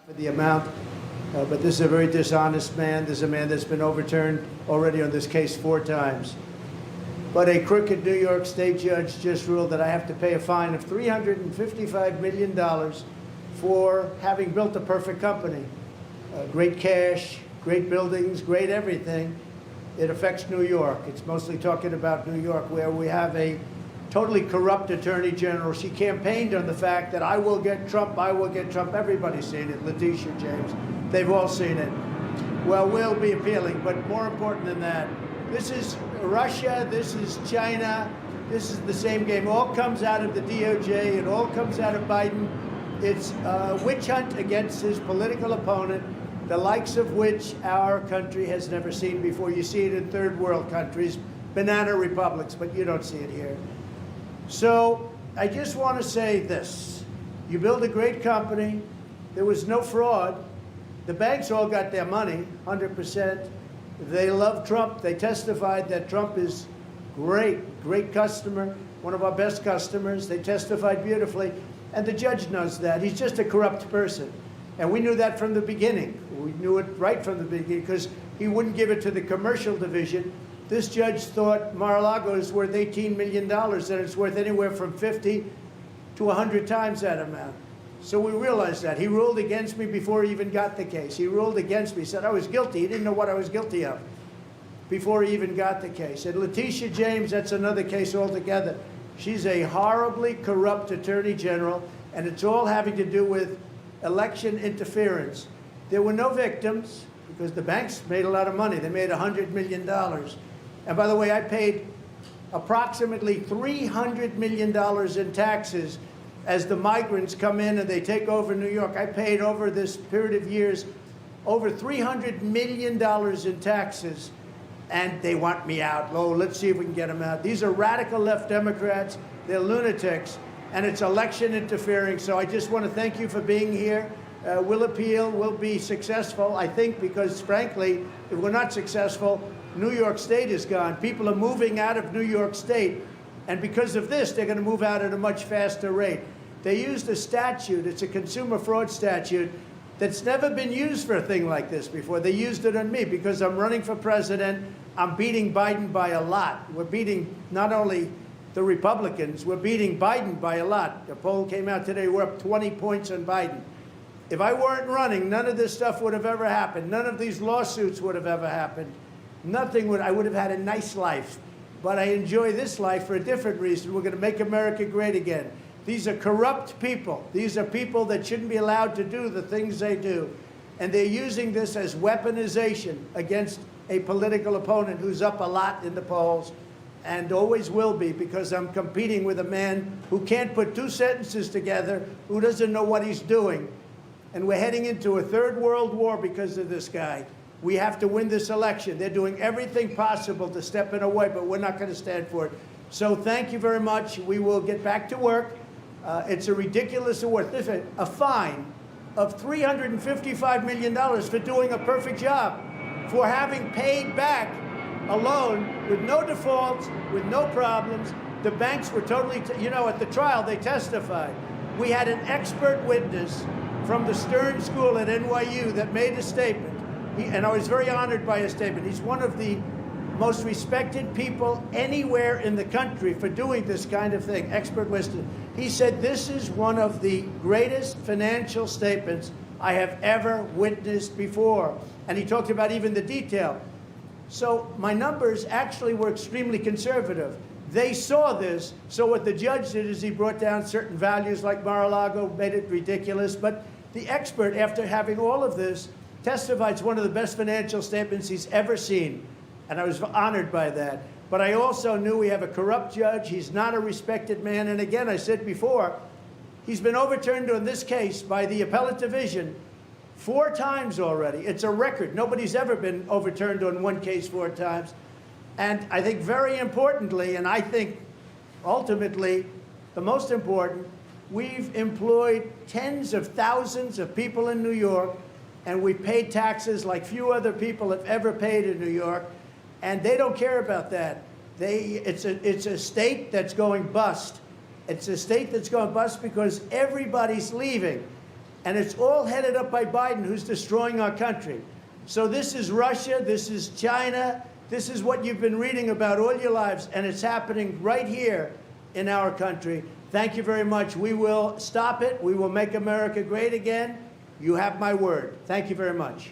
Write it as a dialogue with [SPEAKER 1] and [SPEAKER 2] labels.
[SPEAKER 1] for the amount, but this is a very dishonest man. This is a man that's been overturned already on this case 4 times. But a crooked New York State judge just ruled that I have to pay a fine of $355 million for having built a perfect company. Great cash, great buildings, great everything. It affects New York. It's mostly talking about New York, where we have a totally corrupt attorney general. She campaigned on the fact that I will get Trump, I will get Trump. Everybody's seen it. Letitia James, they've all seen it. Well, we'll be appealing, but more important than that, this is Russia, this is China, this is the same game. All comes out of the DOJ, it all comes out of Biden. It's a witch hunt against his political opponent, the likes of which our country has never seen before. You see it in third world countries, banana republics, but you don't see it here. So I just want to say this. You build a great company. There was no fraud. The banks all got their money, 100%. They love Trump. They testified that Trump is great, great customer, one of our best customers. They testified beautifully. And the judge knows that. He's just a corrupt person. And we knew that from the beginning. We knew it right from the beginning because he wouldn't give it to the commercial division. This judge thought Mar-a-Lago is worth $18 million, and it's worth anywhere from 50 to 100 times that amount. So we realized that. He ruled against me before he even got the case. He ruled against me. He said I was guilty. He didn't know what I was guilty of before he even got the case. And Letitia James, that's another case altogether. She's a horribly corrupt attorney general, and it's all having to do with election interference. There were no victims because the banks made a lot of money. They made $100 million. And by the way, I paid approximately $300 million in taxes as the migrants come in and they take over New York. I paid over this period of years over $300 million in taxes, and they want me out. Oh, let's see if we can get them out. These are radical left Democrats. They're lunatics, and it's election interfering. So I just want to thank you for being here. We'll appeal. We'll be successful, I think, because, frankly, if we're not successful, New York State is gone. People are moving out of New York State, and because of this, they're going to move out at a much faster rate. They used a statute. It's a consumer fraud statute that's never been used for a thing like this before. They used it on me because I'm running for president. I'm beating Biden by a lot. We're beating not only the Republicans, we're beating Biden by a lot. The poll came out today, we're up 20 points on Biden. If I weren't running, none of this stuff would have ever happened. None of these lawsuits would have ever happened. Nothing would, I would have had a nice life. But I enjoy this life for a different reason. We're going to make America great again. These are corrupt people. These are people that shouldn't be allowed to do the things they do. And they're using this as weaponization against a political opponent who's up a lot in the polls and always will be, because I'm competing with a man who can't put 2 sentences together, who doesn't know what he's doing. And we're heading into a third world war because of this guy. We have to win this election. They're doing everything possible to step in our way, but we're not going to stand for it. So thank you very much. We will get back to work. It's a ridiculous award. Listen, a fine of $355 million for doing a perfect job, for having paid back a loan with no defaults, with no problems. The banks were totally, at the trial they testified. We had an expert witness from the Stern School at NYU that made a statement. And I was very honored by his statement. He's one of the most respected people anywhere in the country for doing this kind of thing, expert witness. He said, this is one of the greatest financial statements I have ever witnessed before. And he talked about even the detail. So my numbers actually were extremely conservative. They saw this, so what the judge did is he brought down certain values like Mar-a-Lago, made it ridiculous. But the expert, after having all of this, testified it's one of the best financial statements he's ever seen. And I was honored by that. But I also knew we have a corrupt judge. He's not a respected man. And again, I said before, he's been overturned on this case by the appellate division 4 times already. It's a record. Nobody's ever been overturned on one case 4 times. And I think very importantly, and I think ultimately the most important, we've employed tens of thousands of people in New York, and we paid taxes like few other people have ever paid in New York. And they don't care about that. It's a state that's going bust. It's a state that's going bust because everybody's leaving. And it's all headed up by Biden, who's destroying our country. So this is Russia, this is China, this is what you've been reading about all your lives, and it's happening right here in our country. Thank you very much. We will stop it. We will make America great again. You have my word. Thank you very much.